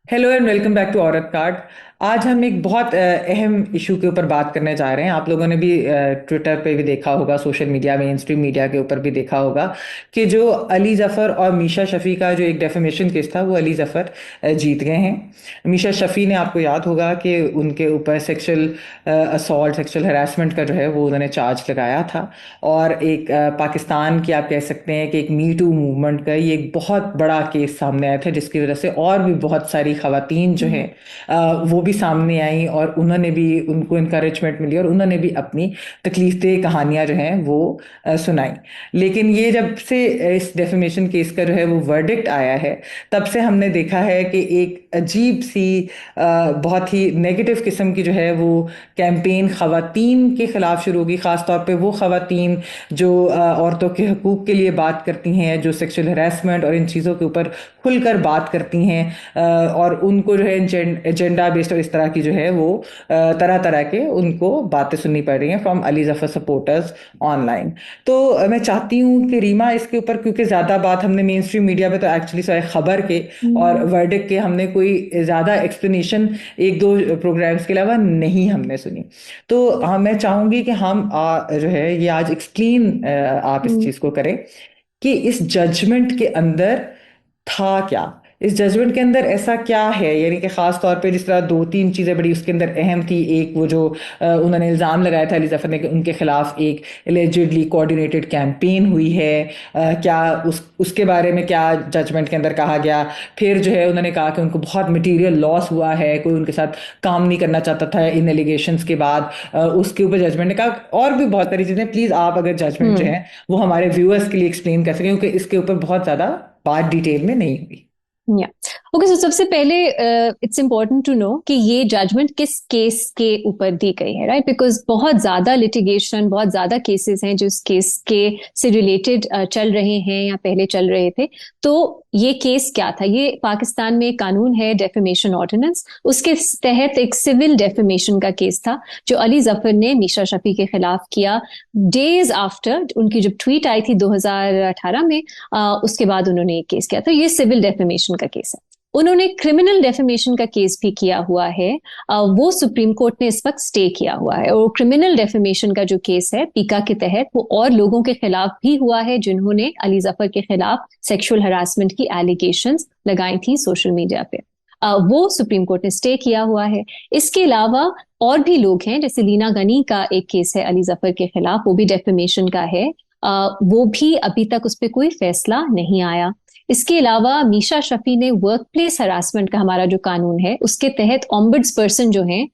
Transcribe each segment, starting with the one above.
Hello and welcome back to औरत card. आज हम एक बहुत अहम इशू के ऊपर बात करने जा रहे हैं। आप लोगों ने भी ट्विटर पे भी देखा होगा, social media, main stream media के ऊपर भी देखा होगा कि जो अली जफ़र और मीशा शफ़ी का जो एक डेफेमेशन केस था, वो अली जफ़र जीत गए हैं। मीशा शफ़ी ने, आपको याद होगा कि उनके ऊपर सेक्सुअल असॉल्ट, सेक्सुअल हरासमेंट का जो है वो उन्होंने चार्ज लगाया था। और एक पाकिस्तान की, आप कह सकते हैं कि एक मी टू मूवमेंट का ये एक बहुत बड़ा केस सामने आया था, जिसकी वजह से और भी बहुत सारी खवातीन जो हैं वो भी सामने आई और उन्होंने भी, उनको इनकरेजमेंट मिली और उन्होंने भी अपनी तकलीफ कहानियां जो हैं वो सुनाई। लेकिन ये जब से इस डेफेमेशन केस का जो है वो वर्डिक्ट आया है, तब से हमने देखा है कि एक अजीब सी बहुत ही नेगेटिव किस्म की जो है वो कैंपेन खवातीन के खिलाफ शुरू होगी। ख़ास तौर पे वो खवातीन जो औरतों के हकूक़ के लिए बात करती हैं, जो सेक्सुअल हरासमेंट और इन चीज़ों के ऊपर खुलकर बात करती हैं, और उनको जो है एजेंडा बेस्ड और इस तरह की जो है वो तरह तरह के उनको बातें सुननी पड़ रही हैं from Ali Zafar supporters online. तो मैं चाहती हूँ कि रीमा इसके ऊपर, क्योंकि ज़्यादा बात हमने मेन स्ट्रीम मीडिया में तो एक्चुअली सारे खबर के और हम्म। वर्डिक के हमने कोई ज़्यादा एक्सप्लेनेशन एक दो प्रोग्राम्स के अलावा नहीं हमने सुनी। तो मैं चाहूँगी कि हम जो है ये आज एक्सप्लेन आप इस हम्म। चीज़ को करें कि इस जजमेंट के अंदर था क्या। इस जजमेंट के अंदर ऐसा क्या है, यानी कि खास तौर पे जिस तरह दो तीन चीजें बड़ी उसके अंदर अहम थी। एक वो जो उन्होंने इल्जाम लगाया था अली जफर ने कि उनके खिलाफ एक एलिजिडली कोऑर्डिनेटेड कैंपेन हुई है। क्या उसके बारे में क्या जजमेंट के अंदर कहा गया। फिर जो है उन्होंने कहा कि उनको बहुत मटेरियल लॉस हुआ है, कोई उनके साथ काम नहीं करना चाहता था इन एलिगेशंस के बाद। उसके ऊपर जजमेंट ने कहा और भी बहुत सारी चीजें। प्लीज आप अगर जजमेंट जो हम्म। है वो हमारे व्यूअर्स के लिए एक्सप्लेन कर सकें, क्योंकि इसके ऊपर बहुत ज्यादा बात डिटेल में नहीं हुई। या ओके, सो सबसे पहले इट्स इम्पोर्टेंट टू नो कि ये जजमेंट किस केस के ऊपर दी गई है, राइट? बिकॉज बहुत ज्यादा लिटिगेशन, बहुत ज्यादा केसेस हैं जो इस केस के से रिलेटेड चल रहे हैं या पहले चल रहे थे। तो ये केस क्या था? ये पाकिस्तान में एक कानून है, डेफेमेशन ऑर्डिनेंस, उसके तहत एक सिविल डेफेमेशन का केस था जो अली जफर ने मीशा शफी के खिलाफ किया। डेज आफ्टर उनकी जब ट्वीट आई थी 2018 में, उसके बाद उन्होंने एक केस किया। तो ये सिविल डेफेमेशन का केस है। उन्होंने क्रिमिनल डेफेमेशन का केस भी किया हुआ है। वो सुप्रीम कोर्ट ने इस वक्त स्टे किया हुआ है। और क्रिमिनल डेफेमेशन का जो केस है पीका के तहत, वो और लोगों के खिलाफ भी हुआ है जिन्होंने अली जफर के खिलाफ सेक्सुअल हरासमेंट की एलिगेशंस लगाई थी सोशल मीडिया पे। वो सुप्रीम कोर्ट ने स्टे किया हुआ है। इसके अलावा और भी लोग हैं, जैसे लीना गनी का एक केस है अली जफर के खिलाफ, वो भी डेफेमेशन का है। वो भी अभी तक उस पर कोई फैसला नहीं आया। इसके अलावा मीशा शफी ने वर्क प्लेस हरासमेंट का, हमारा जो कानून है उसके तहत ऑम्बड्स पर्सन जो हैं,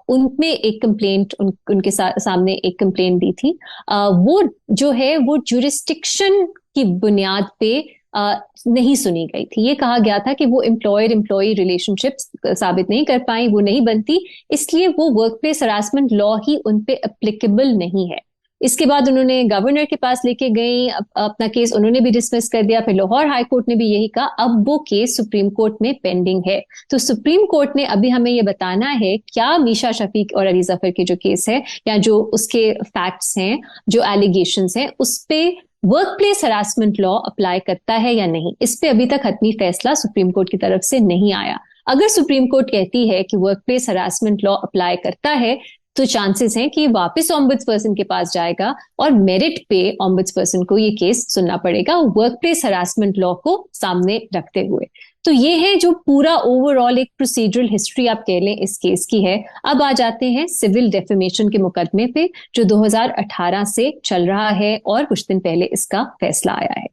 उनमें एक कंप्लेंट, उनके सामने एक कंप्लेंट दी थी। वो जो है वो जुरिस्टिक्शन की बुनियाद पे नहीं सुनी गई थी। ये कहा गया था कि वो एम्प्लॉयर एम्प्लॉय रिलेशनशिप साबित नहीं कर पाई, वो नहीं बनती, इसलिए वो वर्क प्लेस हरासमेंट लॉ ही उन पे एप्लीकेबल नहीं है। इसके बाद उन्होंने गवर्नर के पास लेके गई अपना केस, उन्होंने भी डिसमिस कर दिया। फिर लाहौर हाई कोर्ट ने भी यही कहा। अब वो केस सुप्रीम कोर्ट में पेंडिंग है। तो सुप्रीम कोर्ट ने अभी हमें ये बताना है क्या मीशा शफीक और अली जफर के जो केस है या जो उसके फैक्ट्स हैं, जो एलिगेशंस हैं, उस पे work place harassment law apply करता है या नहीं। इस पे अभी तक हतमी फैसला सुप्रीम कोर्ट की तरफ से नहीं आया। अगर सुप्रीम कोर्ट कहती है कि work place harassment law apply करता है, तो चांसेस हैं कि वापस ऑम्बड्स पर्सन के पास जाएगा और मेरिट पे ऑम्बड्स पर्सन को ये केस सुनना पड़ेगा, वर्क प्लेस हरासमेंट लॉ को सामने रखते हुए। तो ये है जो पूरा ओवरऑल एक प्रोसीजरल हिस्ट्री आप कह लें इस केस की है। अब आ जाते हैं सिविल डेफेमेशन के मुकदमे पे, जो 2018 से चल रहा है और कुछ दिन पहले इसका फैसला आया है।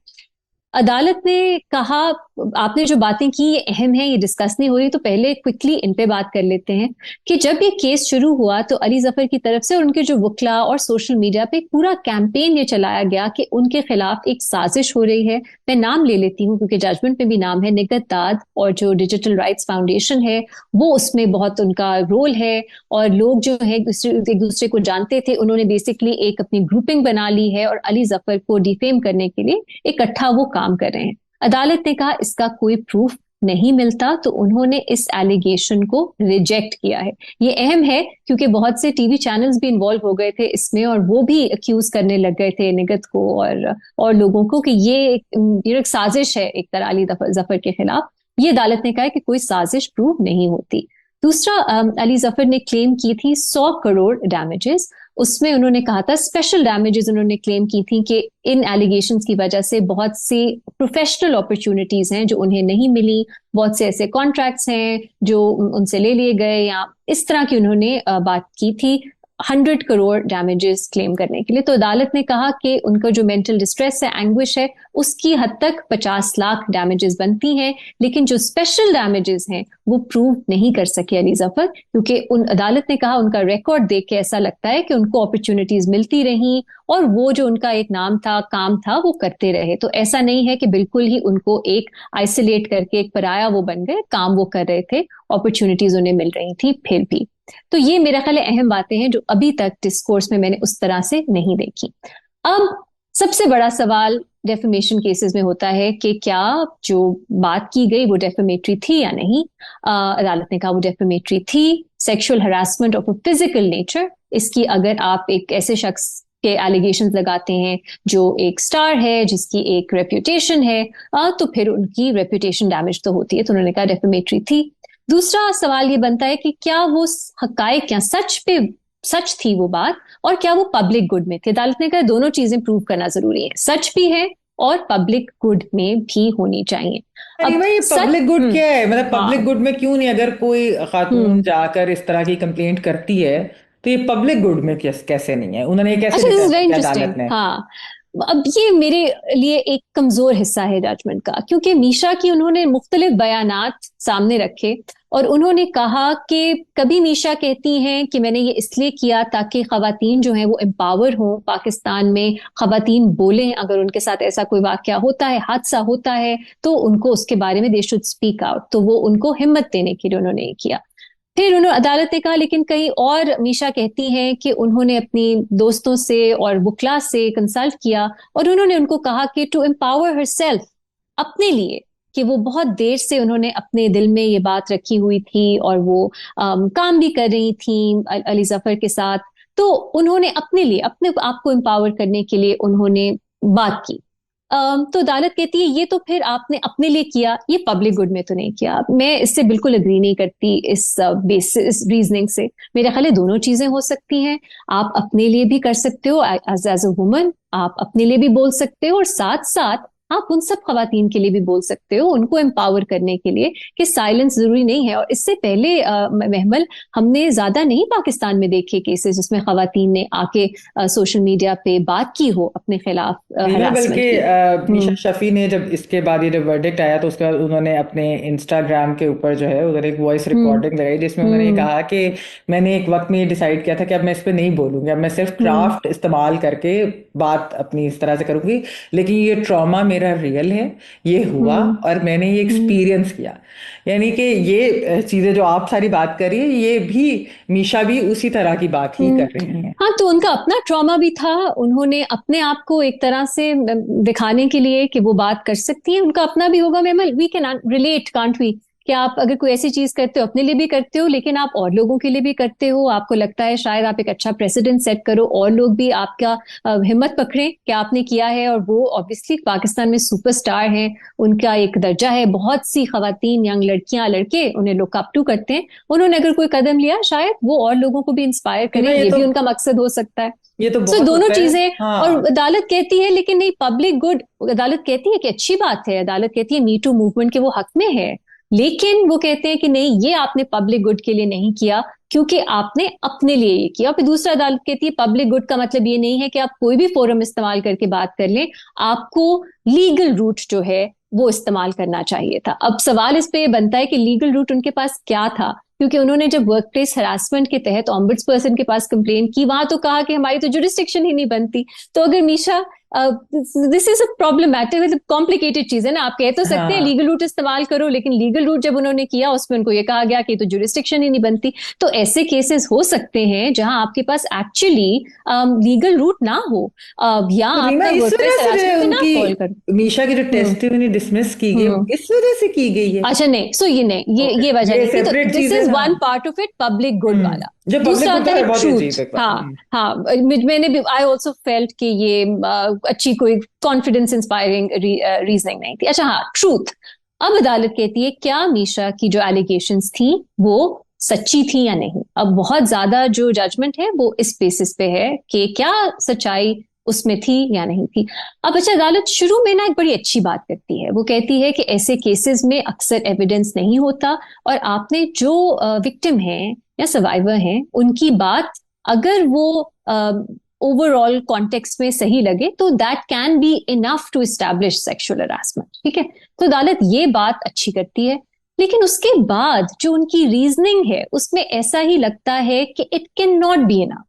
अदालत ने कहा, आपने जो बातें की ये अहम है, ये डिस्कस नहीं हो रही, तो पहले क्विकली इन पे बात कर लेते हैं कि जब ये केस शुरू हुआ तो अली जफर की तरफ से और उनके जो वकला और सोशल मीडिया पे पूरा कैंपेन ये चलाया गया कि उनके खिलाफ एक साजिश हो रही है। मैं नाम ले लेती हूँ क्योंकि जजमेंट में भी नाम है, निगत दाद और जो डिजिटल राइट्स फाउंडेशन है वो उसमें बहुत उनका रोल है। और लोग जो है एक दूसरे को जानते थे, उन्होंने बेसिकली एक अपनी ग्रुपिंग बना ली है और अली जफर को डिफेम करने के लिए इकट्ठा वो काम कर रहे हैं। अदालत ने कहा इसका कोई प्रूफ नहीं मिलता, तो उन्होंने इस एलिगेशन को रिजेक्ट किया है। ये अहम है क्योंकि बहुत से टीवी चैनल्स भी इन्वॉल्व हो गए थे इसमें और वो भी अक्यूज करने लग गए थे निगत को और लोगों को कि ये एक साजिश है एक तरह अली जफर के खिलाफ। ये अदालत ने कहा है कि कोई साजिश प्रूव नहीं होती। दूसरा, अली जफर ने क्लेम की थी 100 करोड़ डैमेजेस। उसमें उन्होंने कहा था स्पेशल डैमेजेस उन्होंने क्लेम की थी कि इन एलिगेशंस की वजह से बहुत सी प्रोफेशनल अपॉर्चुनिटीज हैं जो उन्हें नहीं मिली, बहुत से ऐसे कॉन्ट्रैक्ट्स हैं जो उनसे ले लिए गए, या इस तरह की उन्होंने बात की थी 100 करोड़ डैमेजेस क्लेम करने के लिए। तो अदालत ने कहा कि उनका जो मेंटल डिस्ट्रेस है, एंग्विश है, उसकी हद तक 50 लाख डैमेजेस बनती हैं, लेकिन जो स्पेशल डैमेजेस हैं वो प्रूव नहीं कर सके अली जफर, क्योंकि उन अदालत ने कहा उनका रिकॉर्ड देख के ऐसा लगता है कि उनको अपॉर्चुनिटीज मिलती रही और वो जो उनका एक नाम था, काम था, वो करते रहे। तो ऐसा नहीं है कि बिल्कुल ही उनको एक आइसोलेट करके एक पराया वो बन गए, काम वो कर रहे थे, अपॉर्चुनिटीज उन्हें मिल रही थी फिर भी। तो ये मेरा ख्याल है अहम बातें हैं जो अभी तक डिस्कोर्स में मैंने उस तरह से नहीं देखी। अब सबसे बड़ा सवाल डेफेमेशन केसेस में होता है कि क्या जो बात की गई वो डेफेमेटरी थी या नहीं। अदालत ने कहा वो डेफेमेटरी थी। Sexual harassment of a physical nature, इसकी अगर आप एक ऐसे शख्स के एलिगेशंस लगाते हैं जो एक स्टार है, जिसकी एक रेप्यूटेशन है, तो फिर उनकी रेप्यूटेशन डैमेज तो होती है। तो उन्होंने कहा डेफेमेटरी थी। दूसरा सवाल ये बनता है कि क्या वो हकायक, क्या सच थी वो बात, और क्या वो पब्लिक गुड में थे। अदालत ने कहा दोनों चीजें प्रूव करना जरूरी है, सच भी है और पब्लिक गुड में भी होनी चाहिए। अब भाई, ये सच, पब्लिक गुड क्या है? मतलब पब्लिक हाँ, गुड में क्यों नहीं? अगर कोई खातून हम्म, जाकर इस तरह की कंप्लेंट करती है तो ये पब्लिक गुड में कैसे नहीं है? उन्होंने ये कैसे अच्छा, दिस इज डिटरमाइन वेरी किया इंटरेस्टिंग। अदालत ने? हाँ, अब ये मेरे लिए एक कमजोर हिस्सा है जजमेंट का, क्योंकि मीशा की उन्होंने मुख्तलिफ बयानात सामने रखे और उन्होंने कहा कि कभी मीशा कहती हैं कि मैंने ये इसलिए किया ताकि खवातीन जो हैं वो एम्पावर हों, पाकिस्तान में खवातीन बोलें, अगर उनके साथ ऐसा कोई वाकया होता है, हादसा होता है, तो उनको उसके बारे में दे शुड स्पीक आउट। तो वो उनको हिम्मत देने के लिए उन्होंने ये किया। फिर उन्होंने, अदालत ने कहा लेकिन कहीं और मीशा कहती हैं कि उन्होंने अपनी दोस्तों से और वकला से कंसल्ट किया और उन्होंने उनको कहा कि टू एम्पावर हरसेल्फ, अपने लिए, कि वो बहुत देर से उन्होंने अपने दिल में ये बात रखी हुई थी और वो काम भी कर रही थी अली जफर के साथ। तो उन्होंने अपने लिए, अपने आप को एम्पावर करने के लिए उन्होंने बात की। तो अदालत कहती है ये तो फिर आपने अपने लिए किया, ये पब्लिक गुड में तो नहीं किया। मैं इससे बिल्कुल एग्री नहीं करती, इस बेसिस रीजनिंग से। मेरे ख्याल है दोनों चीजें हो सकती हैं। आप अपने लिए भी कर सकते हो एज एज अ वुमन, आप अपने लिए भी बोल सकते हो और साथ साथ आप उन सब खवातीन के लिए भी बोल सकते हो, उनको एम्पावर करने के लिए, कि साइलेंस जरूरी नहीं है। और इससे पहले महमल, हमने ज्यादा नहीं पाकिस्तान में देखे केसेस जिसमें खवातीन ने आके सोशल मीडिया पे बात की हो अपने खिलाफ नहीं ना, बल्कि हरासमेंट की। मीशा हम्म, शफी ने जब इसके बाद ये जब वर्डिक्ट आया तो उसके बाद उन्होंने अपने इंस्टाग्राम के ऊपर जो है उधर एक वॉइस हम्म, रिकॉर्डिंग लगाई जिसमें उन्होंने ये हम्म, कहा कि मैंने एक वक्त में ये डिसाइड किया था कि अब मैं इस पे नहीं बोलूंगी, अब मैं सिर्फ हम्म, क्राफ्ट इस्तेमाल करके बात अपनी इस तरह से करूंगी, लेकिन ये ट्रॉमा मेरा रियल है, ये हुआ हम्म, और मैंने ये हम्म, एक्सपीरियंस किया। यानी कि ये चीजें जो आप सारी बात कर रही है, ये भी मीशा भी उसी तरह की बात ही हम्म। कर रही है। हाँ, तो उनका अपना ट्रॉमा भी था। उन्होंने अपने आप को एक तरह से दिखाने के लिए कि वो बात कर सकती है, उनका अपना भी होगा। मेमल, we can relate, can't we? कि आप अगर कोई ऐसी चीज करते हो, अपने लिए भी करते हो, लेकिन आप और लोगों के लिए भी करते हो, आपको लगता है शायद आप एक अच्छा प्रेसिडेंट सेट करो और लोग भी आपका हिम्मत पकड़े कि आपने किया है। और वो ऑब्वियसली पाकिस्तान में सुपरस्टार हैं, उनका एक दर्जा है, बहुत सी खवातीन, यंग लड़कियां, लड़के उन्हें लुक अप टू करते हैं। उन्होंने अगर कोई कदम लिया, शायद वो और लोगों को भी इंस्पायर सीमा, करें, ये भी उनका मकसद हो सकता है। ये तो सो बहुत दोनों होता है। चीजें। और हाँ। अदालत कहती है लेकिन नहीं, पब्लिक गुड, अदालत कहती है कि अच्छी बात है, अदालत कहती है मी टू मूवमेंट के वो हक में है, लेकिन वो कहते हैं कि नहीं, ये आपने पब्लिक गुड के लिए नहीं किया, क्योंकि आपने अपने लिए ये किया। फिर दूसरा, अदालत कहती है पब्लिक गुड का मतलब ये नहीं है कि आप कोई भी फोरम इस्तेमाल करके बात कर लें, आपको लीगल रूट जो है वो इस्तेमाल करना चाहिए था। अब सवाल इस पे बनता है कि लीगल रूट उनके पास क्या था, क्योंकि उन्होंने जब वर्कप्लेस हरासमेंट के तहत ऑम्बड्स पर्सन के पास कंप्लेन की, वहां तो कहा कि हमारी तो जुरिस्डिक्शन ही नहीं बनती। तो अगर Meesha, this is a problematic, मतलब कॉम्प्लिकेटेड चीज है ना। आप कह तो सकते हैं हाँ, लीगल रूट इस्तेमाल करो, लेकिन लीगल रूट जब उन्होंने किया उसमें उनको ये कहा गया कि तो जुरिस्डिक्शन ही नहीं बनती। तो ऐसे केसेस हो सकते हैं जहां आपके पास एक्चुअली लीगल रूट ना हो, या तो रीमा, आपका इस वर्कप्लेस वजह से जो है हरासमेंट पे ना फॉल कर। उनकी मीशा की जो हम्म, टेस्टिमनी डिसमिस की गई, वो हम्म। इस वजह से की गई है? अच्छा नहीं, सो ये नहीं, ओके, ये वजह ये नहीं थी। तो सेपरेट दिस चीज है। इज हाँ। One part of it, public good वाला। जो पब्लिक दूसरा गुड आता तो है है, बहुत ही अजीब ट्रूथ। एक बात। हाँ, हाँ, मैंने भी, आई ऑल्सो फेल्ट कि ये अच्छी कोई कॉन्फिडेंस इंस्पायरिंग रीजनिंग नहीं थी। अच्छा हाँ, ट्रूथ। अब अदालत कहती है क्या मीशा की जो एलिगेशंस थी वो सच्ची थी या नहीं। अब बहुत ज्यादा जो जजमेंट है वो इस बेसिस पे है कि क्या सच्चाई उसमें थी या नहीं थी। अब अच्छा, अदालत शुरू में ना एक बड़ी अच्छी बात करती है, वो कहती है कि ऐसे केसेस में अक्सर एविडेंस नहीं होता और आपने जो विक्टिम है या सर्वाइवर हैं उनकी बात अगर वो ओवरऑल कॉन्टेक्स्ट में सही लगे तो that can be enough to establish sexual harassment. ठीक है, तो अदालत ये बात अच्छी करती है। लेकिन उसके बाद जो उनकी रीजनिंग है उसमें ऐसा ही लगता है कि it can not be enough,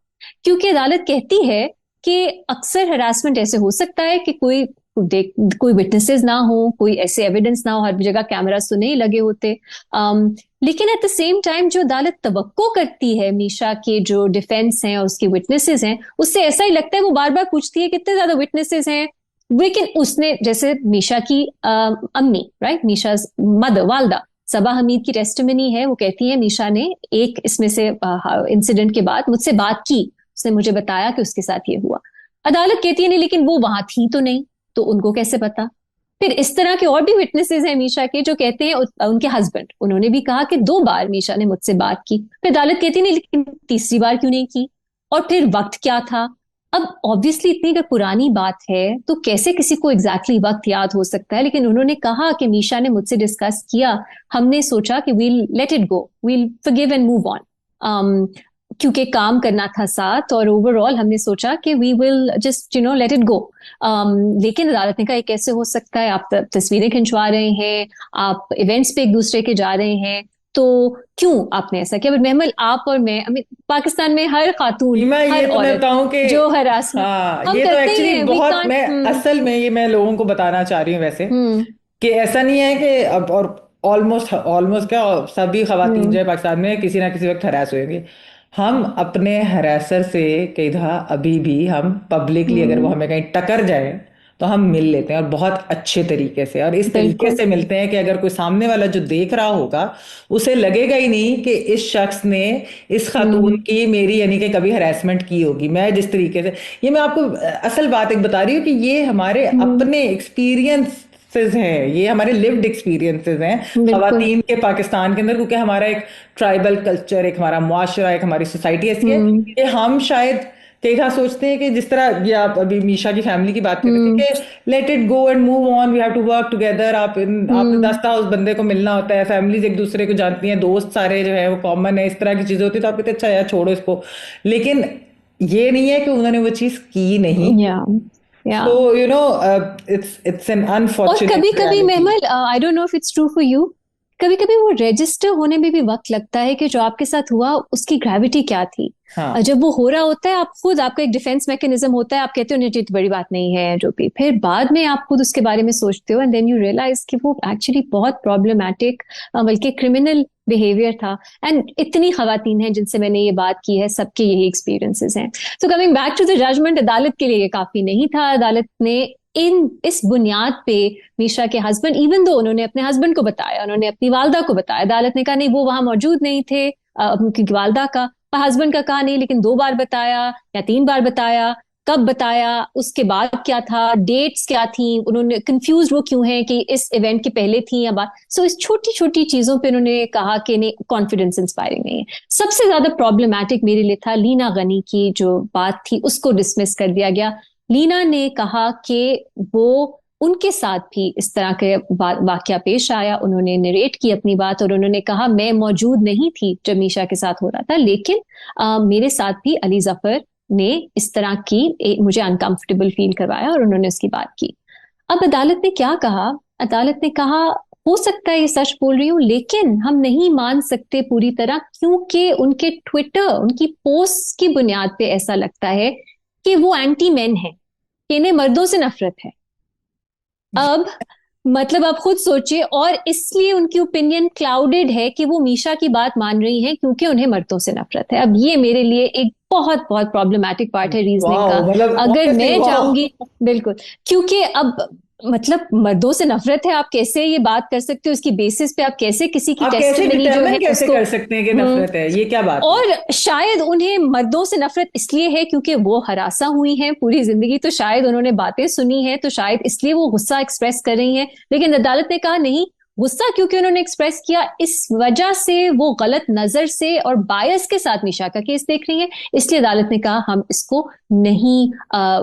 क्योंकि अदालत कहती है कि अक्सर हरासमेंट ऐसे हो सकता है कि कोई विटनेसेस ना हो, कोई ऐसे एविडेंस ना हो, हर जगह कैमरास तो नहीं लगे होते। लेकिन एट द सेम टाइम जो अदालत तवक्को करती है मीशा के जो डिफेंस हैं और उसके विटनेसेस हैं, उससे ऐसा ही लगता है, वो बार बार पूछती है कितने ज्यादा विटनेसेस हैं। लेकिन उसने जैसे मीशा की अम्मी, राइट, मीशा मदर, वालदा सबा हमीद की टेस्टिमनी है, वो कहती है मीशा ने एक इसमें से इंसिडेंट के बाद मुझसे बात की, उसने मुझे बताया कि उसके साथ ये हुआ। अदालत कहती है नहीं, लेकिन वो वहां थी तो नहीं, तो उनको कैसे पता। फिर इस तरह के और भी विटनेसेस हैं मीशा के जो कहते हैं उनके हस्बैंड, उन्होंने भी कहा कि 2 बार मीशा ने मुझसे बात की। फिर अदालत कहती नहीं, लेकिन तीसरी बार क्यों नहीं की, और फिर वक्त क्या था। अब ऑब्वियसली इतनी अगर पुरानी बात है तो कैसे किसी को एग्जैक्टली वक्त याद हो सकता है। लेकिन उन्होंने कहा कि मीशा ने मुझसे डिस्कस किया, हमने सोचा कि we'll let it go, we'll forgive and move on, क्योंकि काम करना था साथ, और ओवरऑल हमने सोचा कि we will just let it go. लेकिन अदालत ने कहा ये कैसे हो सकता है, आप तस्वीरें खिंचवा रहे हैं, आप इवेंट्स पे एक दूसरे के जा रहे हैं, तो क्यों आपने ऐसा किया। बट महमल, आप और मैं, पाकिस्तान में हर खातून, मैं ये हर तो मैं औरत बताऊं कि जो हरासमेंट हाँ, हम ये तो करते ही एक्चुअली हैं, वी बहुत, कांट। मैं असल में ये मैं लोगों को बताना चाह रही हूँ वैसे, हम्म कि ऐसा नहीं है कि अब, और ऑलमोस्ट ऑलमोस्ट क्या, सभी खवातीन जो हम्म है पाकिस्तान में किसी ना किसी वक्त हरास हुएंगे। हम अपने हरासर से कई दफा अभी भी हम पब्लिकली अगर वो हम्म हमें कहीं टकर जाए तो हम मिल लेते हैं, और बहुत अच्छे तरीके से, और इस तरीके बिल्कुल। से मिलते हैं कि अगर कोई सामने वाला जो देख रहा होगा उसे लगेगा ही नहीं कि इस शख्स ने इस खातून हम्म की, मेरी यानी कि कभी हरासमेंट की होगी। मैं जिस तरीके से, ये मैं आपको असल बात एक बता रही हूँ कि ये हमारे हम्म अपने एक्सपीरियंसेस हैं, ये हमारे लिव्ड एक्सपीरियंसेस हैं बिल्कुल। खवातीन के पाकिस्तान के अंदर, क्योंकि हमारा एक ट्राइबल कल्चर, एक हमारा मुआशरा, एक हमारी सोसाइटी ऐसी है हम्म कि हम शायद कई बार सोचते हैं कि जिस तरह ये आप अभी मीशा की फैमिली की बात कर रहे थे हम्म कि let it go and move on, we have to work together. आपने हम्म दस्ता उस बंदे को मिलना होता है, फैमिलीज एक दूसरे को जानती हैं, दोस्त सारे जो है वो कॉमन है, इस तरह की चीजें होती है, तो आप कहते हैं अच्छा यार छोड़ो इसको। लेकिन ये नहीं है कि उन्होंने वो चीज की नहीं। या so you know, it's an और कभी अनफॉर्चुनेट कभी रियलिटी। महमल, I don't know if it's true for you, कभी कभी वो रजिस्टर होने में भी वक्त लगता है कि जो आपके साथ हुआ उसकी ग्रेविटी क्या थी। हाँ, जब वो हो रहा होता है, आप खुद, आपका एक डिफेंस मैकेनिज्म होता है, आप कहते हो नहीं ये तो बड़ी बात नहीं है जो भी, फिर बाद में आप खुद उसके बारे में सोचते हो एंड देन यू रियलाइज कि वो एक्चुअली बहुत प्रॉब्लमैटिक, बल्कि क्रिमिनल बिहेवियर था। एंड इतनी खवातीन हैं जिनसे मैंने ये बात की है, सबके यही एक्सपीरियंसेस हैं। तो coming back to the judgement, अदालत के लिए ये काफी नहीं था। अदालत ने इस बुनियाद पे मीशा के हस्बैंड, इवन दो उन्होंने अपने हस्बैंड को बताया, उन्होंने अपनी वालदा को बताया, अदालत ने कहा नहीं वो वहां मौजूद नहीं थे, क्योंकि वालदा का, हस्बैंड का कहा नहीं, लेकिन 2 बार बताया या 3 बार बताया, कब बताया, उसके बाद क्या था, डेट्स क्या थी, उन्होंने कंफ्यूज वो क्यों है कि इस इवेंट के पहले थी या बाद। सो इस छोटी छोटी चीजों पे उन्होंने कहा कि नहीं, कॉन्फिडेंस इंस्पायरिंग नहीं है। सबसे ज्यादा प्रॉब्लमैटिक मेरे लिए था लीना गनी की जो बात थी, उसको डिसमिस कर दिया गया। लीना ने कहा कि वो, उनके साथ भी इस तरह के वाकया पेश आया, उन्होंने नरेट की अपनी बात और उन्होंने कहा मैं मौजूद नहीं थी जब मीशा के साथ हो रहा था, लेकिन मेरे साथ भी अली जफर ने इस तरह की मुझे अनकंफर्टेबल फील करवाया और उन्होंने उसकी बात की। अब अदालत ने क्या कहा, अदालत ने कहा हो सकता है ये सच बोल रही हूँ, लेकिन हम नहीं मान सकते पूरी तरह, क्योंकि उनके ट्विटर, उनकी पोस्ट की बुनियाद पे ऐसा लगता है कि वो एंटी मैन है, कि इन्हें मर्दों से नफरत है। अब मतलब आप खुद सोचिए, और इसलिए उनकी ओपिनियन क्लाउडेड है कि वो मीशा की बात मान रही हैं क्योंकि उन्हें मर्दों से नफरत है। अब ये मेरे लिए एक बहुत बहुत प्रॉब्लमैटिक पार्ट है रीजनिंग वाह, का। मतलब अगर ऑनेस्टली मैं वाह। चाहूंगी, बिल्कुल, क्योंकि अब मतलब मर्दों से नफरत है, आप कैसे ये बात कर सकते हो, इसकी बेसिस पे आप कैसे किसी की आप कैसे टेस्टिमनी जो डिटरमिन है कैसे उसको। कर सकते हैं कि हम्म नफरत है, ये क्या बात है। और शायद उन्हें मर्दों से नफरत इसलिए है क्योंकि वो हरासा हुई हैं पूरी जिंदगी, तो शायद उन्होंने बातें सुनी हैं, तो शायद इसलिए वो गुस्सा एक्सप्रेस कर रही हैं। लेकिन अदालत ने कहा नहीं, गुस्सा क्योंकि उन्होंने एक्सप्रेस किया, इस वजह से वो गलत नजर से और बायस के साथ मीशा का केस देख रही है, इसलिए अदालत ने कहा हम इसको नहीं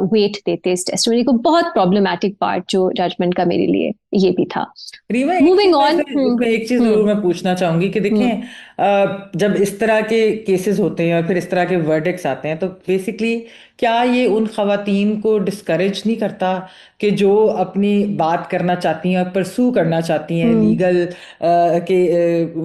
वेट देते इस टेस्टिमनी को। बहुत प्रॉब्लमेटिक पार्ट जो जजमेंट का मेरे लिए ये भी था। Reema, moving on. एक चीज जरूर मैं पूछना चाहूंगी कि हम्म देखें, जब इस तरह के केसेस होते हैं और फिर इस तरह के वर्डिक्ट्स आते हैं, तो बेसिकली क्या ये उन खवातीन को डिस्करेज नहीं करता कि जो अपनी बात करना चाहती हैं और परसू करना चाहती हैं हम्म लीगल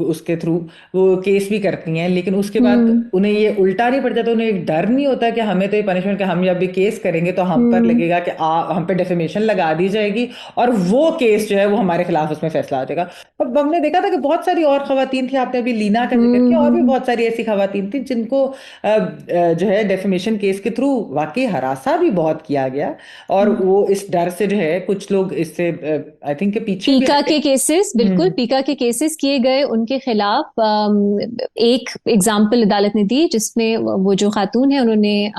उसके थ्रू वो केस भी करती हैं, लेकिन उसके बाद हम्म उन्हें ये उल्टा नहीं पड़ जाता, उन्हें एक डर नहीं होता कि हमें तो ये पनिशमेंट, कि हम जब भी केस करेंगे तो हम पर हम्म लगेगा कि हम पे डेफेमेशन लगा दी जाएगी और वो केस जो है वो हमारे खिलाफ उसमें फैसला आ जाएगा। अब हमने देखा था कि बहुत सारी और खवातीन थी, आपने अभी लीना का जिक्र किया, और भी हम्म बहुत सारी ऐसी खवातीन थी जिनको जो है डेफेमेशन केस के थ्रू वाकई हरासा भी बहुत किया गया, और हम्म। वो इस डर से जो है कुछ लोग इससे आई थिंक के पीछे भी पीका हटे। के केसेस, बिल्कुल पीका के केसेस किए गए उनके खिलाफ। एक एग्जाम्पल अदालत ने दी जिसमें वो जो खातून है उन्होंने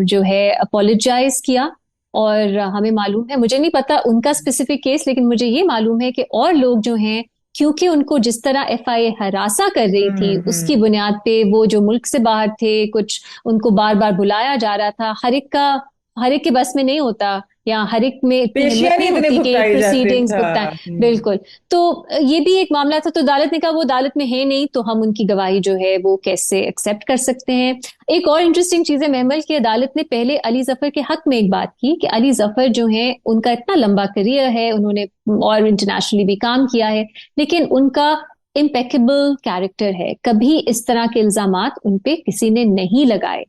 जो है अपोलोजाइज किया, और हमें मालूम है, मुझे नहीं पता उनका स्पेसिफिक केस, लेकिन मुझे ये मालूम है कि और लोग जो हैं, क्योंकि उनको जिस तरह एफआईए हरासा कर रही थी उसकी हम्म। बुनियाद पे, वो जो मुल्क से बाहर थे, कुछ उनको बार बार बुलाया जा रहा था, हर एक के बस में नहीं होता, या हर एक में इतनी पेशियां हिम्मत नहीं नहीं इतने होती कि भुगताई जाते प्रोसीडिंग्स था। भुगताएं। बिल्कुल। तो ये भी एक मामला था, तो अदालत ने कहा वो अदालत में है नहीं, तो हम उनकी गवाही जो है वो कैसे एक्सेप्ट कर सकते हैं। एक और इंटरेस्टिंग चीज है महमल, की अदालत ने पहले अली जफर के हक में एक बात की कि अली जफर जो है उनका इतना लंबा करियर है, उन्होंने और इंटरनेशनली भी काम किया है, लेकिन उनका इम्पेकेबल कैरेक्टर है, कभी इस तरह के इल्जामात उन पे किसी ने नहीं लगाए।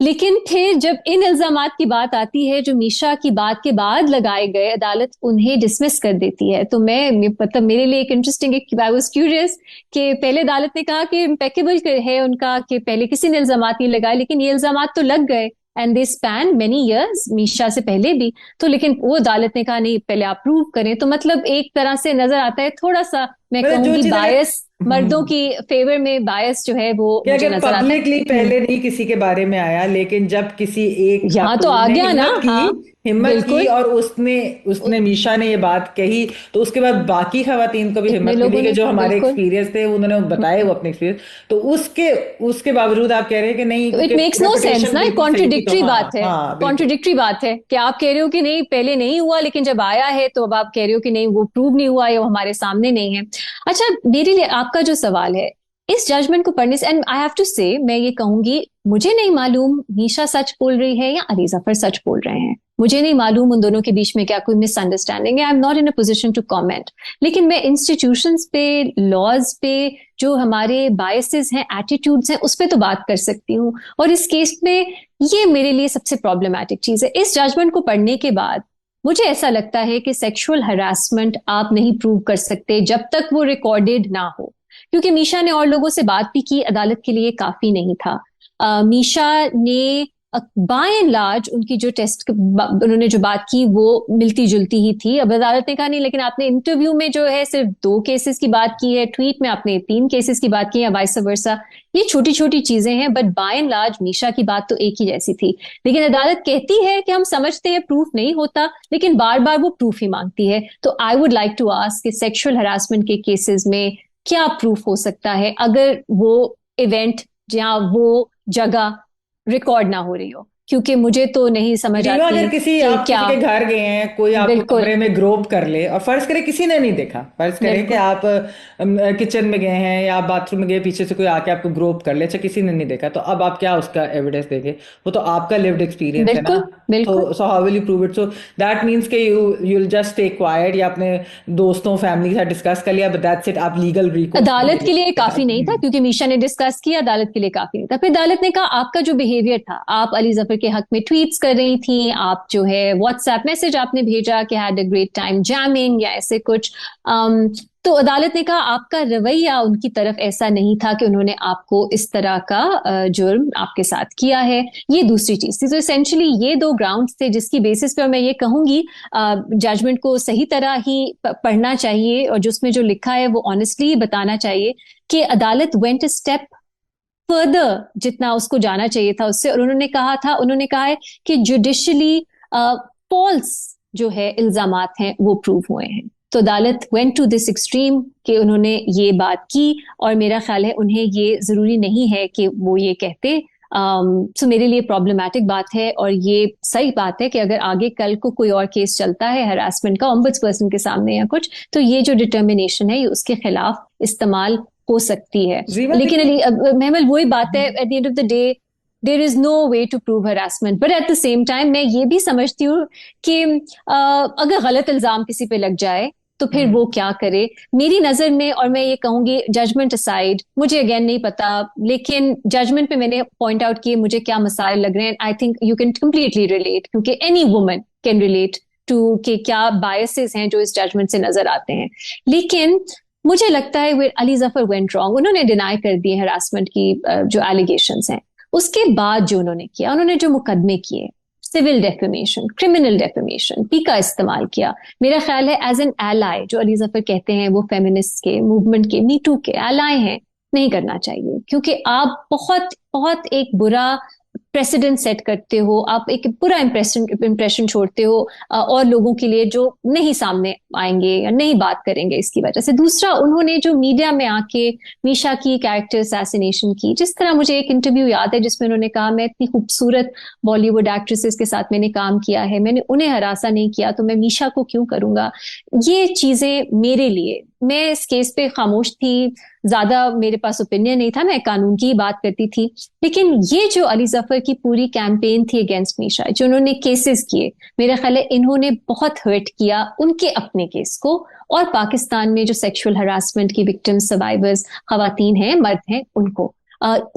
लेकिन फिर जब इन इल्जामात की बात आती है जो मीशा की बात के बाद लगाए गए, अदालत उन्हें डिसमिस कर देती है। तो मतलब मेरे लिए एक इंटरेस्टिंग, आई वाज क्यूरियस कि पहले अदालत ने कहा कि इम्पेकेबल है उनका, कि पहले किसी ने इल्जामात नहीं लगाए, लेकिन ये इल्जामात तो लग गए, and they span many years, Meesha से पहले भी। तो लेकिन वो अदालत ने कहा नहीं, पहले आप प्रूव करें। तो मतलब एक तरह से नजर आता है थोड़ा सा, मैं मतलब जो कहूंगी चीज अगर बायस, मर्दों की फेवर में बायस जो है वो कि मुझे अगर नजर आता है। पब्लिकली पहले नहीं किसी के बारे में आया, लेकिन जब किसी एक यहाँ तो आ खातून ने गया ना, हाँ, हिम्मत की बिल्कुल। और उसने उसने मीशा ने ये बात कही, तो उसके बाद बाकी खवातीन को भी इतने हिम्मत मिली लोगों कि ने, जो हमारे बिल्कुल। एक्सपीरियंस थे उन्होंने बताए वो अपने एक्सपीरियंस। तो उसके उसके बावजूद आप कह रहे हैं कि नहीं, तो इट क्योंकि मेक्स नो सेंस रेपुटेशन ना, बिल्कुल सही थी, तो कॉन्ट्रडिक्टरी हाँ बात है। हाँ बिल्कुल। कॉन्ट्रडिक्टरी बात है कि आप कह रहे हो कि नहीं पहले नहीं हुआ, लेकिन जब आया है तो अब आप कह रहे हो कि नहीं वो प्रूव नहीं हुआ, या वो हमारे सामने नहीं है। अच्छा, मेरे लिए आपका जो सवाल है इस जजमेंट को पढ़ने से, एंड आई हैव टू से, मैं ये कहूंगी, मुझे नहीं मालूम मीशा सच बोल रही है या अली जफर सच बोल रहे हैं, मुझे नहीं मालूम उन दोनों के बीच में क्या कोई मिसअंडरस्टैंडिंग है। I am not in a position to comment. लेकिन मैं इंस्टीट्यूशंस पे, लॉज पे, जो हमारे बायसेस हैं, एटीट्यूड्स हैं, उस पर तो बात कर सकती हूँ। और इस केस में ये मेरे लिए सबसे प्रॉब्लमैटिक चीज है। इस जजमेंट को पढ़ने के बाद मुझे ऐसा लगता है कि सेक्सुअल हरासमेंट आप नहीं प्रूव कर सकते जब तक वो रिकॉर्डेड ना हो, क्योंकि मीशा ने और लोगों से बात भी की, अदालत के लिए काफी नहीं था। मीशा ने बाय एंड लार्ज उनकी जो उन्होंने जो बात की वो मिलती जुलती ही थी। अब अदालत ने कहा नहीं, लेकिन आपने इंटरव्यू में जो है सिर्फ 2 केसेस की बात की है, ट्वीट में आपने 3 केसेस की बात की, या वाइस वर्सा। ये छोटी छोटी चीजें हैं, but by and large Meesha की बात तो एक ही जैसी थी। लेकिन अदालत कहती है कि हम समझते हैं प्रूफ नहीं होता, लेकिन बार बार वो प्रूफ ही मांगती है। तो I would like to ask कि सेक्सुअल हरासमेंट के केसेस में क्या प्रूफ हो सकता है अगर वो इवेंट या वो जगह रिकॉर्ड ना हो रही हो, क्योंकि मुझे तो नहीं समझ रीवा, आती अगर किसी कि आप क्या। किसी के घर गए हैं, कोई आपको बिल्कुल कमरे में ग्रोब कर ले, और फर्ज करें किसी ने नहीं देखा, फर्ज करें कि बिल्कुल आप किचन में गए हैं या आप बाथरूम में गए, पीछे से कोई आके आपको ग्रोब कर ले, अच्छा किसी ने नहीं देखा, तो अब आप क्या उसका एविडेंस देंगे? वो तो आपका लिव्ड एक्सपीरियंस है ना। बिल्कुल बिल्कुल। तो how will you prove it? So that means कि you will just stay quiet, या अपने दोस्तों फैमिली के साथ डिस्कस कर लिया, बट दैट्स इट, आप लीगल रिकोर्स नहीं अदालत ले के लिए सकते काफी नहीं था, आप। क्योंकि मीशा ने डिस्कस किया, अदालत के लिए काफी नहीं था। फिर अदालत ने कहा आपका जो बिहेवियर था, आप अली जफर के हक में ट्वीट्स कर रही थी, आप जो है व्हाट्सएप मैसेज आपने भेजा कि had a great time jamming या ऐसे कुछ। तो अदालत ने कहा आपका रवैया उनकी तरफ ऐसा नहीं था कि उन्होंने आपको इस तरह का जुर्म आपके साथ किया है। ये दूसरी चीज थी। तो इसेंशली ये 2 ग्राउंड्स थे जिसकी बेसिस पे मैं ये कहूंगी जजमेंट को सही तरह ही पढ़ना चाहिए, और जो उसमें जो लिखा है वो ऑनेस्टली बताना चाहिए कि अदालत वेंट अ स्टेप फर्दर जितना उसको जाना चाहिए था उससे। और उन्होंने कहा है कि जुडिशली फॉल्स जो है इल्जामात हैं वो प्रूव हुए हैं। तो अदालत वेंट टू दिस एक्सट्रीम कि उन्होंने ये बात की, और मेरा ख्याल है उन्हें ये जरूरी नहीं है कि वो ये कहते। सो मेरे लिए प्रॉब्लमैटिक बात है, और ये सही बात है कि अगर आगे कल को कोई और केस चलता है हरासमेंट का ऑम्बड्स पर्सन के सामने या कुछ, तो ये जो डिटर्मिनेशन है ये उसके खिलाफ इस्तेमाल हो सकती है। रीमा लेकिन देखिए। महमल वही बात है, at the end of the day there is no way to prove harassment, but at the same time मैं ये भी समझती हूँ कि अगर गलत इल्जाम किसी पे लग जाए तो फिर वो क्या करे। मेरी नजर में, और मैं ये कहूंगी जजमेंट असाइड, मुझे अगेन नहीं पता, लेकिन जजमेंट पे मैंने पॉइंट आउट किए मुझे क्या मसाइल लग रहे हैं। I think you can completely relate, क्योंकि any woman can relate to कि क्या बायसेस हैं जो इस जजमेंट से नजर आते हैं। लेकिन मुझे लगता है वे अली जफर वेंट रॉन्ग। उन्होंने डिनाई कर दिए हरासमेंट की जो एलिगेशंस हैं। उसके बाद जो उन्होंने किया, उन्होंने जो मुकदमे किए, civil defamation, criminal defamation, P का इस्तेमाल किया, मेरा ख्याल है एज एन एलाई, जो अली जफर कहते हैं वो फेमिनिस्ट के मूवमेंट के, मी टू के एलाई हैं, नहीं करना चाहिए। क्योंकि आप बहुत बहुत एक बुरा प्रेसिडेंट सेट करते हो, आप एक पूरा इंप्रेशन छोड़ते हो और लोगों के लिए जो नहीं सामने आएंगे या नहीं बात करेंगे इसकी वजह से। दूसरा, उन्होंने जो मीडिया में आके मीशा की कैरेक्टर असैसिनेशन की, जिस तरह मुझे एक इंटरव्यू याद है जिसमें उन्होंने कहा मैं इतनी खूबसूरत बॉलीवुड एक्ट्रेसेस के साथ मैंने काम किया है, मैंने उन्हें हरासा नहीं किया, तो मैं मीशा को क्यों करूंगा। ये चीजें मेरे लिए, मैं इस केस पे खामोश थी, ज्यादा मेरे पास ओपिनियन नहीं था, मैं कानून की ही बात करती थी। लेकिन ये जो अली जफर की पूरी कैंपेन थी अगेंस्ट मीशा, जो उन्होंने केसेस किए, मेरा ख्याल है इन्होंने बहुत हर्ट किया उनके अपने केस को, और पाकिस्तान में जो सेक्सुअल हरासमेंट की विक्टिम सर्वाइवर्स खवातीन हैं, मर्द हैं, उनको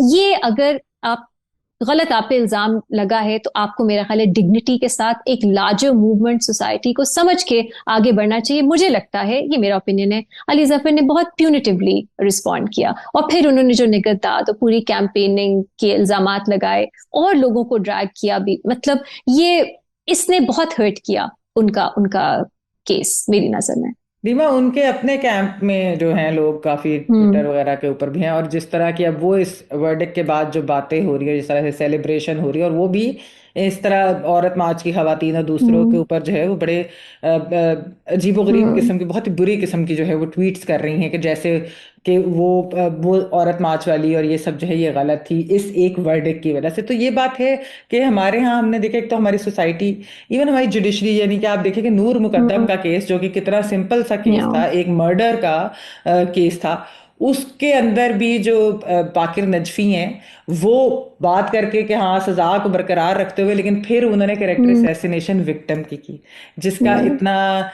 ये अगर आप गलत आप पे इल्जाम लगा है तो आपको मेरा ख्याल है डिग्निटी के साथ एक लार्जर मूवमेंट सोसाइटी को समझ के आगे बढ़ना चाहिए। मुझे लगता है, ये मेरा ओपिनियन है, अली जफर ने बहुत प्यूनिटिवली रिस्पॉन्ड किया, और फिर उन्होंने जो निगहदाद तो पूरी कैंपेनिंग के इल्जामात लगाए और लोगों को ड्रैग किया भी, मतलब ये इसने बहुत हर्ट किया उनका उनका केस मेरी नजर में। रीमा, उनके अपने कैंप में जो हैं लोग काफी हम्म। ट्विटर वगैरह के ऊपर भी हैं, और जिस तरह की अब वो इस वर्डिक्ट के बाद जो बातें हो रही है, जिस तरह से सेलिब्रेशन हो रही है, और वो भी इस तरह औरत मार्च की खवातीन और दूसरों के हम्म। ऊपर जो है वो बड़े अजीबोगरीब हम्म। किस्म की, बहुत ही बुरी किस्म की जो है वो ट्वीट्स कर रही हैं कि जैसे कि वो औरत मार्च वाली और ये सब जो है ये गलत थी इस एक वर्डिक्ट की वजह से। तो ये बात है कि हमारे यहाँ हमने देखा, एक तो हमारी सोसाइटी, इवन हमारी जुडिशरी, यानी कि आप देखें कि नूर मुकद्दम हम्म। का केस जो कि कितना सिंपल सा केस या था, एक मर्डर का केस था, उसके अंदर भी जो बाकिर नजफी हैं वो बात करके कि हाँ सजा को बरकरार रखते हुए, लेकिन फिर उन्होंने कैरेक्टर हम्म। असैसिनेशन विक्टिम की जिसका हम्म। इतना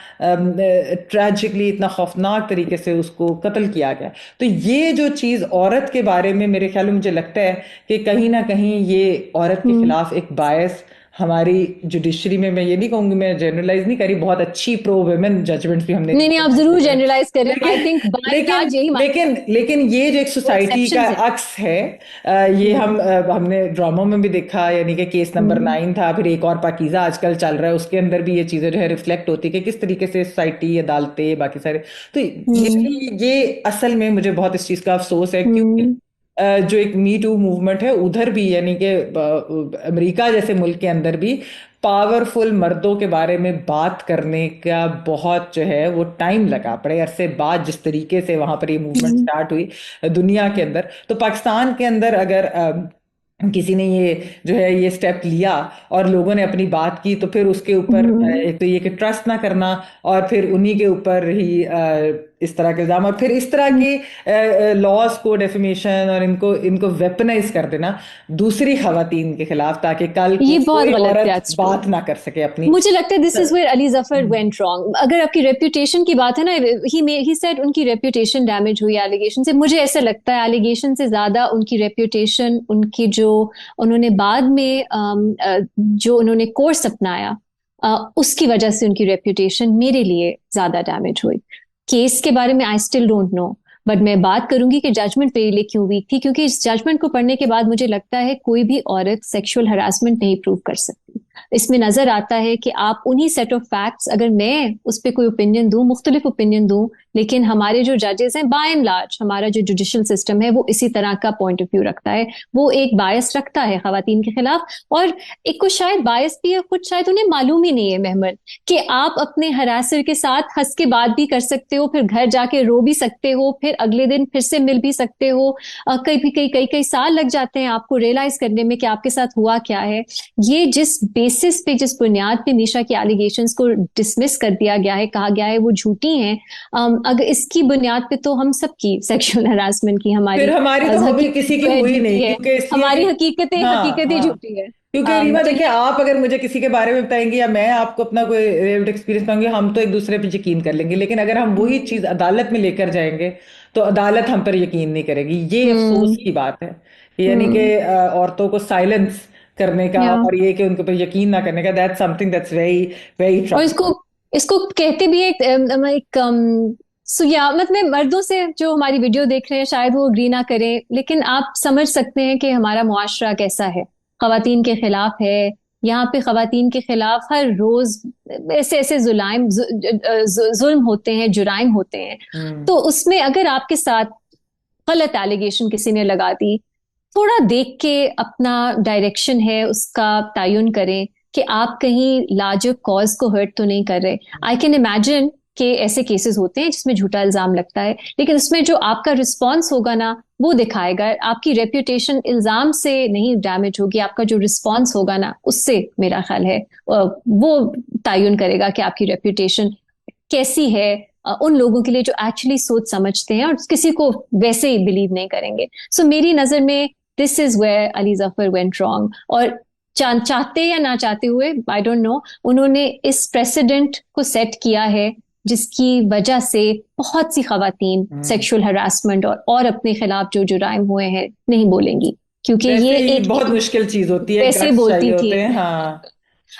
ट्रेजिकली, इतना खौफनाक तरीके से उसको कत्ल किया गया। तो ये जो चीज़ औरत के बारे में, मेरे ख्याल में मुझे लगता है कि कहीं ना कहीं ये औरत के हम्म। खिलाफ एक बायस हमारी जुडिशरी में, मैं ये नहीं कहूंगी, मैं जनरलाइज नहीं करी, बहुत अच्छी प्रो वुमेन जजमेंट्स भी हमने नहीं नहीं, आप रिकॉग्नाइज जरूर करे हैं। जनरलाइज करें, आई लेकिन थिंक बाय एंड लेकिन लार्ज यही मानते हैं, लेकिन ये जो एक वो सोसाइटी का एक्सेप्शंस हैं। अक्स है, ये हम हम्म। हमने ड्रामों में भी देखा, यानी कि केस नंबर हम्म। 9 था, फिर एक और पाकीज़ा आजकल चल रहा है, उसके अंदर भी ये चीज़ें जो है रिफ्लेक्ट होती है कि किस तरीके से सोसाइटी, अदालतें, बाकी सारे। तो हम्म। ये असल में मुझे बहुत इस चीज़ का अफसोस है, क्योंकि हम्म। जो एक मी टू मूवमेंट है उधर भी, यानी कि अमेरिका जैसे मुल्क के अंदर भी पावरफुल मर्दों के बारे में बात करने का बहुत जो है वो टाइम लगा, बड़े अरसे बाद जिस तरीके से वहां पर ये मूवमेंट हम्म। स्टार्ट हुई दुनिया के अंदर। तो पाकिस्तान के अंदर अगर किसी ने ये जो है ये स्टेप लिया और लोगों ने अपनी बात की, तो फिर उसके ऊपर हम्म। एक तो ये कि ट्रस्ट ना करना, और फिर उन्हीं के ऊपर ही इस तरह के इल्जाम, और फिर इस तरह के लॉज को, डेफिमेशन, और इनको इनको वेपनाइज कर देना दूसरी खवातीन के खिलाफ, ताकि कल को ये बहुत कोई गलत है, औरत दैट्स ट्रू। बात ना कर सके अपनी। मुझे लगता है this is where Ali Zafar went wrong. अगर आपकी रेप्यूटेशन की बात है ना, ही सेड उनकी रेप्यूटेशन डैमेज हुई एलिगेशन से। मुझे ऐसा लगता है एलिगेशन से ज्यादा उनकी रेप्यूटेशन, उनकी जो उन्होंने बाद में जो उन्होंने कोर्स अपनाया, उसकी वजह से उनकी रेप्यूटेशन मेरे लिए ज्यादा डैमेज हुई। केस के बारे में I still don't know, but मैं बात करूंगी कि जजमेंट मेरे लिए क्यों वीक थी, क्योंकि इस जजमेंट को पढ़ने के बाद मुझे लगता है कोई भी औरत सेक्सुअल हरासमेंट नहीं प्रूव कर सकती। इसमें नजर आता है कि आप उन्हीं सेट ऑफ फैक्ट्स, अगर मैं उस पर कोई ओपिनियन दूं, मुख्तलिफ ओपिनियन दूं, लेकिन हमारे जो जजेस हैं बाय एंड लार्ज, हमारा जो जुडिशल सिस्टम है वो इसी तरह का पॉइंट ऑफ व्यू रखता है, वो एक बायस रखता है खवातीन के खिलाफ। और एक कुछ शायद बायस भी है, कुछ शायद उन्हें मालूम ही नहीं है महमद, कि आप अपने हरासर के साथ हंस के बात भी कर सकते हो, फिर घर जाके रो भी सकते हो, फिर अगले दिन फिर से मिल भी सकते हो। कई कई कई कई साल लग जाते हैं आपको रियलाइज करने में कि आपके साथ हुआ क्या है। ये जिस बेसिस पे, जिस बुनियाद पे मीशा की एलिगेशंस को डिसमिस कर दिया गया है, कहा गया है वो झूठी हैं, अगर इसकी बुनियाद पे तो हम सब की सेक्सुअल हरासमेंट की फिर हमारी हमारी तो हमें किसी की हकीकत हुई झूठी नहीं, है, क्योंकि इसलिए हमारी कि हकीकतें हाँ हकीकतें हाँ, झूठी है। क्योंकि रीमा तो देखिए, आप अगर मुझे किसी के बारे में बताएंगे या मैं आपको अपना कोई रेल्ड एक्सपीरियंस बताऊंगी, हम तो एक दूसरे पे यकीन कर लेंगे, लेकिन अगर हम वही चीज अदालत में लेकर जाएंगे तो अदालत हम पर यकीन नहीं करेगी। ये अफसोस हम्म की बात है, यानी कि हम्म औरतों को साइलेंस करने का या और ये कि उनके ऊपर यकीन ना करने का, that's something that's very very और ट्रबलिंग। इसको इसको कहते भी एक सुयामत में मर्दों से जो हमारी वीडियो देख रहे हैं शायद वो अग्री ना करें, लेकिन आप समझ सकते हैं कि हमारा मुआशरा कैसा है, खवातीन के खिलाफ है। यहाँ पे खवातीन के खिलाफ हर रोज ऐसे ऐसे जुल्म होते हैं, जुराइम होते हैं। हम्म। तो उसमें अगर आपके साथ गलत एलिगेशन किसी ने लगा दी, थोड़ा देख के अपना डायरेक्शन है उसका तयन करें कि आप कहीं लार्जर कॉज को हर्ट तो नहीं कर रहे। आई कैन इमेजिन कि ऐसे केसेस होते हैं जिसमें झूठा इल्जाम लगता है, लेकिन उसमें जो आपका रिस्पॉन्स होगा ना वो दिखाएगा आपकी रेप्यूटेशन। इल्जाम से नहीं डैमेज होगी, आपका जो रिस्पॉन्स होगा ना उससे मेरा ख्याल है वो तयन करेगा कि आपकी रेप्यूटेशन कैसी है उन लोगों के लिए जो एक्चुअली सोच समझते हैं और किसी को वैसे ही बिलीव नहीं करेंगे। सो मेरी नजर में this is where Ali Zafar went wrong. और चाहते या ना चाहते हुए, आई डोंट नो, उन्होंने इस प्रेसिडेंट को सेट किया है जिसकी वजह से बहुत सी खवातीन हम्म। सेक्सुअल हरासमेंट और अपने खिलाफ जो जुराइम हुए हैं नहीं बोलेंगी, क्योंकि वैसे ये ही एक बहुत मुश्किल चीज होती है, वैसे गट्स चाहिए बोलती थी। होते हैं, हाँ।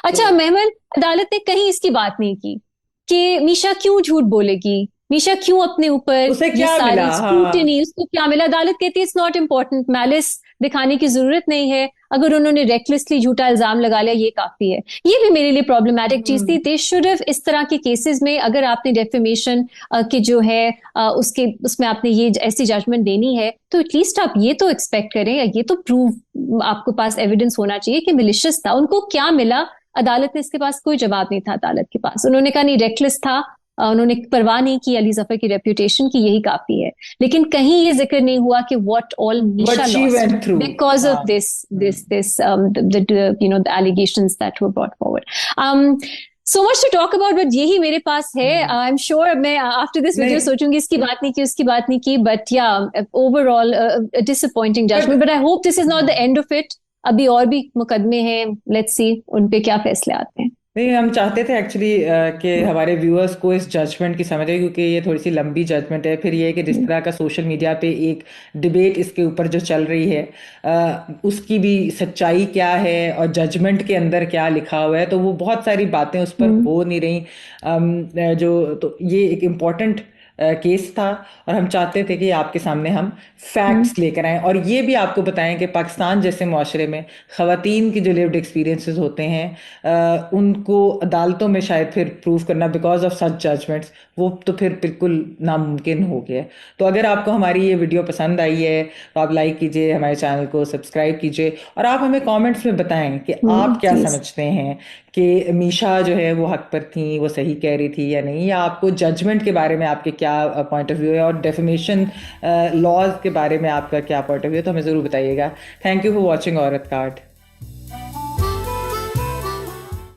अच्छा तो मेहमन, अदालत ने कहीं इसकी बात नहीं की कि मीशा क्यों झूठ बोलेगी, मीशा क्यों अपने ऊपर उसे ये क्या मिला, सारी हाँ। स्क्रूटिनी, उसको क्या मिला। अदालत कहती है इट्स नॉट इम्पोर्टेंट, मैलिस दिखाने की जरूरत नहीं है, अगर उन्होंने रेकलेसली झूठा इल्जाम लगा लिया ये काफी है। ये भी मेरे लिए प्रॉब्लमैटिक चीज थी। हम्म। दे शुड हैव इस तरह के केसेस में, अगर आपने डेफेमेशन की जो है उसके उसमें आपने ये ऐसी जजमेंट देनी है तो एटलीस्ट आप ये तो एक्सपेक्ट करें, या ये तो प्रूव आपके पास एविडेंस होना चाहिए कि मिलिशियस था। उनको क्या मिला, अदालत ने इसके पास कोई जवाब नहीं था। अदालत के पास उन्होंने कहा नहीं रेकलेस था, उन्होंने परवाह नहीं की अली जफर की रेप्यूटेशन की, यही काफी है। लेकिन कहीं ये जिक्र नहीं हुआ कि what all what Meesha she lost went through. Because हाँ। Of this hmm. This this the allegations that were brought forward. So much to talk about, but यही मेरे पास है। हम्म। आई एम श्योर मैं आफ्टर दिस वीडियो नहीं, सोचूंगी इसकी बात नहीं की, उसकी बात नहीं की, बट या overall disappointing but judgement, but I hope this is not the end of it. अभी और भी मुकदमे हैं, लेट्स सी उन पे क्या फैसले आते हैं। नहीं, हम चाहते थे एक्चुअली कि हमारे व्यूअर्स को इस जजमेंट की समझ आए, क्योंकि ये थोड़ी सी लंबी जजमेंट है। फिर ये है कि जिस तरह का सोशल मीडिया पे एक डिबेट इसके ऊपर जो चल रही है, उसकी भी सच्चाई क्या है और जजमेंट के अंदर क्या लिखा हुआ है, तो वो बहुत सारी बातें उस पर हम्म हो नहीं रही। जो तो ये एक इम्पॉर्टेंट केस था, और हम चाहते थे कि आपके सामने हम हम्म फैक्ट्स लेकर आएं और ये भी आपको बताएं कि पाकिस्तान जैसे मुआशरे में ख़वातीन की जो लिव्ड एक्सपीरियंसेस होते हैं, उनको अदालतों में शायद फिर प्रूव करना बिकॉज ऑफ सच जजमेंट्स, वो तो फिर बिल्कुल नामुमकिन हो गया है। तो अगर आपको हमारी ये वीडियो पसंद आई है तो आप लाइक कीजिए, हमारे चैनल को सब्सक्राइब कीजिए, और आप हमें कमेंट्स में बताएं कि आप क्या प्लीज। समझते हैं कि मीशा जो है वो हक पर थी, वो सही कह रही थी या नहीं, या आपको जजमेंट के बारे में आपके क्या पॉइंट ऑफ व्यू है, और डेफिमेशन लॉज के बारे में आपका क्या पॉइंट ऑफ व्यू है, तो हमें ज़रूर बताइएगा। थैंक यू फॉर वॉचिंग औरत कार्ड।